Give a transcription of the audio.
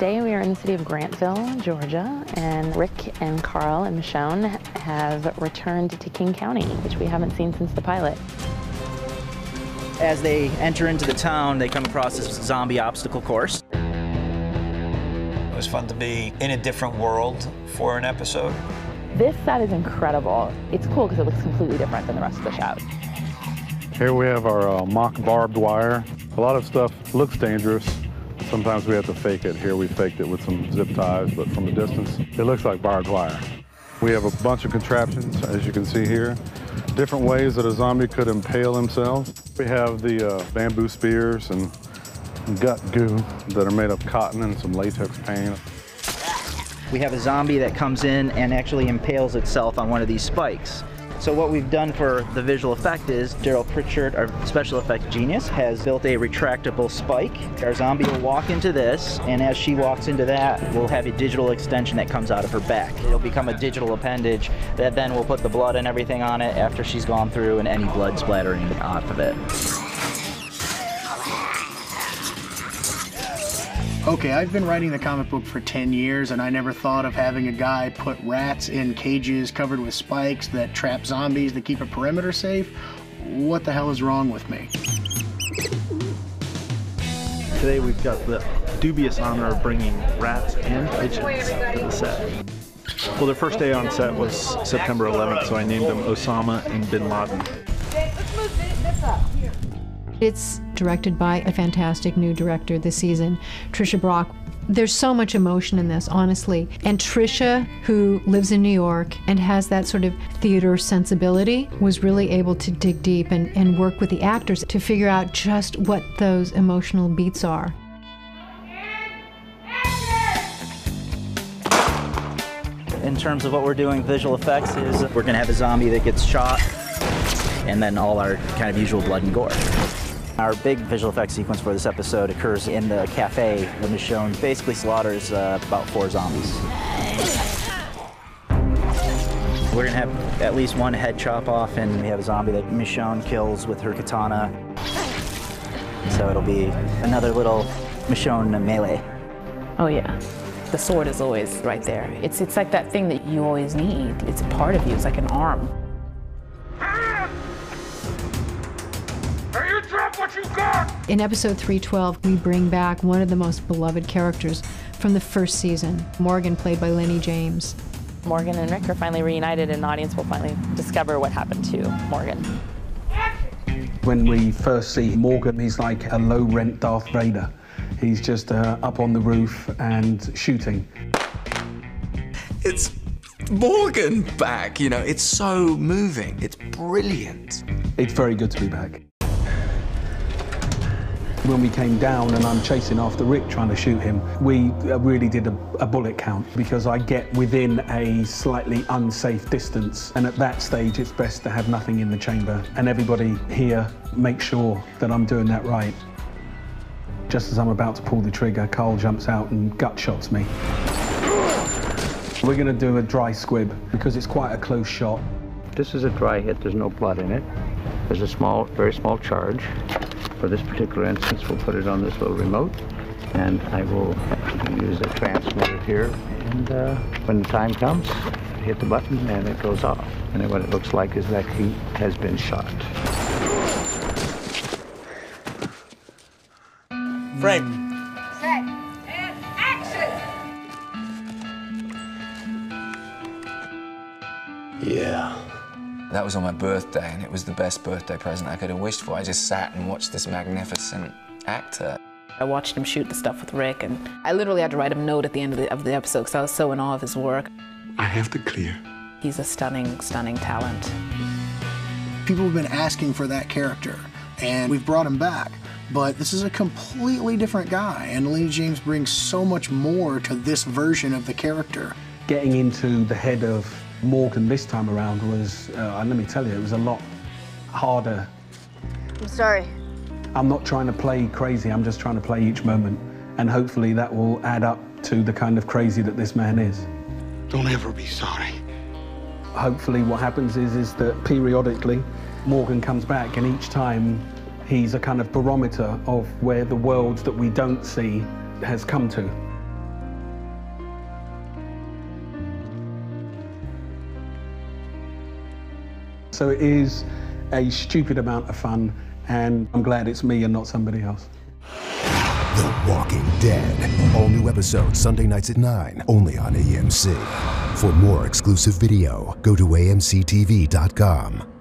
Today we are in the city of Grantville, Georgia, and Rick and Carl and Michonne have returned to King County, which we haven't seen since the pilot. As they enter into the town, they come across this zombie obstacle course. It was fun to be in a different world for an episode. This set is incredible. It's cool because it looks completely different than the rest of the show. Here we have our mock barbed wire. A lot of stuff looks dangerous. Sometimes we have to fake it. Here we faked it with some zip ties, but from a distance, it looks like barbed wire. We have a bunch of contraptions, as you can see here. Different ways that a zombie could impale himself. We have the bamboo spears and gut goo that are made of cotton and some latex paint. We have a zombie that comes in and actually impales itself on one of these spikes. So what we've done for the visual effect is Daryl Pritchard, our special effects genius, has built a retractable spike. Our zombie will walk into this, and as she walks into that, we'll have a digital extension that comes out of her back. It'll become a digital appendage that then will put the blood and everything on it after she's gone through and any blood splattering off of it. Okay, I've been writing the comic book for 10 years, and I never thought of having a guy put rats in cages covered with spikes that trap zombies that keep a perimeter safe. What the hell is wrong with me? Today we've got the dubious honor of bringing rats and pigeons to the set. Well, their first day on set was September 11th, so I named them Osama and Bin Laden. Let's move this up here. It's directed by a fantastic new director this season, Trisha Brock. There's so much emotion in this, honestly. And Trisha, who lives in New York and has that sort of theater sensibility, was really able to dig deep and work with the actors to figure out just what those emotional beats are. In terms of what we're doing with visual effects is we're going to have a zombie that gets shot and then all our kind of usual blood and gore. Our big visual effects sequence for this episode occurs in the cafe when Michonne basically slaughters about 4 zombies. We're going to have at least one head chop off, and we have a zombie that Michonne kills with her katana. So it'll be another little Michonne melee. Oh yeah, the sword is always right there. It's like that thing that you always need. It's a part of you, it's like an arm. What you got? In episode 312, we bring back one of the most beloved characters from the first season, Morgan, played by Lenny James. Morgan and Rick are finally reunited, and the audience will finally discover what happened to Morgan. When we first see Morgan, he's like a low-rent Darth Vader. He's just up on the roof and shooting. It's Morgan back, you know, it's so moving, it's brilliant. It's very good to be back. When we came down and I'm chasing after Rick trying to shoot him, we really did a bullet count because I get within a slightly unsafe distance, and at that stage it's best to have nothing in the chamber, and everybody here makes sure that I'm doing that right. Just as I'm about to pull the trigger, Carl jumps out and gut shots me. We're going to do a dry squib because it's quite a close shot. This is a dry hit, there's no blood in it. There's a small, very small charge. For this particular instance, we'll put it on this little remote, and I will use a transmitter here, and when the time comes, hit the button and it goes off. And then what it looks like is that he has been shot. Frame. Set. And action! Yeah. That was on my birthday, and it was the best birthday present I could have wished for. I just sat and watched this magnificent actor. I watched him shoot the stuff with Rick, and I literally had to write him a note at the end of the episode because I was so in awe of his work. I have to clear. He's a stunning, stunning talent. People have been asking for that character, and we've brought him back. But this is a completely different guy, and Lenny James brings so much more to this version of the character. Getting into the head of Morgan this time around was, let me tell you, it was a lot harder. I'm sorry. I'm not trying to play crazy, I'm just trying to play each moment. And hopefully that will add up to the kind of crazy that this man is. Don't ever be sorry. Hopefully what happens is that periodically Morgan comes back, and each time he's a kind of barometer of where the world that we don't see has come to. So it is a stupid amount of fun, and I'm glad it's me and not somebody else. The Walking Dead. All new episodes Sunday nights at 9, only on AMC. For more exclusive video, go to amctv.com.